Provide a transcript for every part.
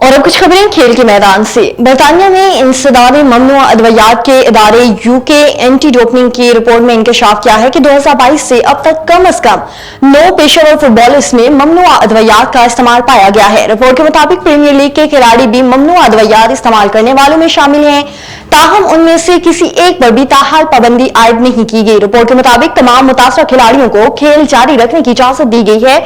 اور اب کچھ خبریں کھیل کے میدان سے۔ برطانیہ میں انسداد ممنوع ادویات کے ادارے UK اینٹی ڈوپنگ کی رپورٹ میں انکشاف کیا ہے کہ 2022 سے اب تک کم از کم 9 پیشہ ور فٹ بالرز میں ممنوع ادویات کا استعمال پایا گیا ہے۔ رپورٹ کے مطابق پریمیئر لیگ کے کھلاڑی بھی ممنوع ادویات استعمال کرنے والوں میں شامل ہیں، تاہم ان میں سے کسی ایک پر بھی تاحال پابندی عائد نہیں کی گئی۔ رپورٹ کے مطابق تمام متاثرہ کھلاڑیوں کو کھیل جاری رکھنے کی اجازت دی گئی ہے،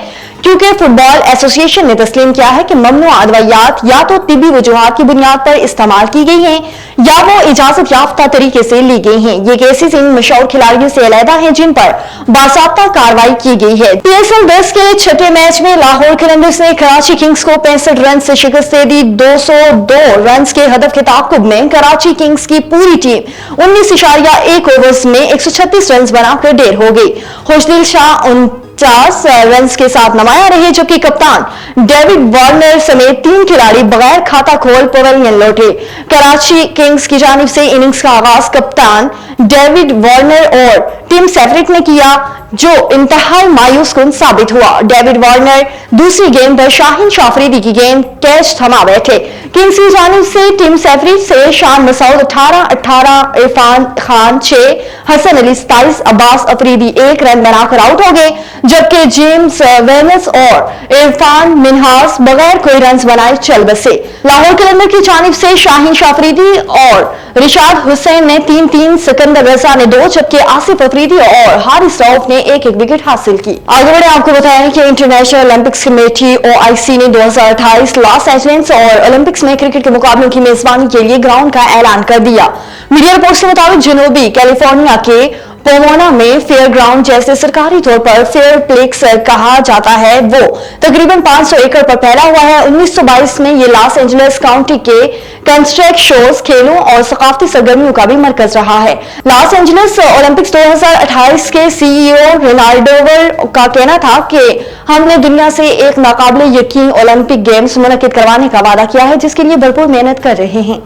کیونکہ فٹ بال ایسوسی ایشن نے تسلیم کیا ہے کہ ممنوع ادویات یا تو طبی وجوہات کی بنیاد پر استعمال کی گئی ہیں یا وہ اجازت یافتہ طریقے سے لی گئی ہیں۔ یہ کیسز ان مشہور کھلاڑیوں سے علیحدہ ہیں جن پر باضابطہ کارروائی کی گئی ہے۔ PSL 10 کے چھٹے میچ میں لاہور قلندرز نے کراچی کنگز کو 65 رنز سے شکست دے دی۔ 202 رنز کے ہدف کے تعاقب میں کراچی کنگز کی پوری ٹیم 19.1 اوورز میں 136 رنز بنا کر ڈیر ہو گئی۔ خوشدل شاہ 49 رنز کے ساتھ نمایاں رہے، جبکہ کپتان ڈیوڈ وارنر سمیت 3 کھلاڑی بغیر کھاتا کھول پویلین لوٹے۔ کراچی کنگز کی جانب سے اننگز کا آغاز کپتان ڈیوڈ وارنر اور ٹم سیفرٹ نے کیا، جو انتہائی مایوس کن ثابت ہوا۔ ڈیوڈ وارنر دوسری گیند پر شاہین شاہ آفریدی کی گیند کیچ تھما بیٹھے۔ کنگز کی جانب سے ٹم سیفرٹ سے شان مسعود 18، عرفان خان 6، حسن علی 27، عباس افریدی 1 رن بنا کر آؤٹ ہو گئے، جبکہ جیمز وینس اور عرفان منہاس بغیر کوئی رنز بنائے چل بسے۔ لاہور قلندر کی جانب سے شاہین شاہ آفریدی اور رشاد حسین نے 3، سکندر رضا نے 2، جبکہ آصف افریدی اور حارث رؤف نے 1 وکٹ حاصل کی۔ آگے بڑھیں، آپ کو بتائیں کہ انٹرنیشنل اولمپکس کمیٹی OIC نے 2028 لاس اینجلس اور اولمپکس میں کرکٹ کے مقابلوں کی میزبانی کے لیے گراؤنڈ کا اعلان کر دیا۔ میڈیا رپورٹس کے مطابق جنوبی کیلیفورنیا کے پومونا میں فیئر گراؤنڈ، جیسے سرکاری طور پر فیئر پلیکس کہا جاتا ہے، وہ تقریباً 500 ایکڑ پر پھیلا ہوا ہے۔ 1922 میں یہ لاس اینجلس کاؤنٹی کے کنسرٹ شوز، کھیلوں اور ثقافتی سرگرمیوں کا بھی مرکز رہا ہے۔ لاس اینجلس اولمپکس 2028 کے CEO رینالڈو کا کہنا تھا کہ ہم نے دنیا سے ایک ناقابل یقین اولمپک گیمز منعقد کروانے کا وعدہ کیا ہے، جس کے لیے بھرپور محنت کر رہے ہیں۔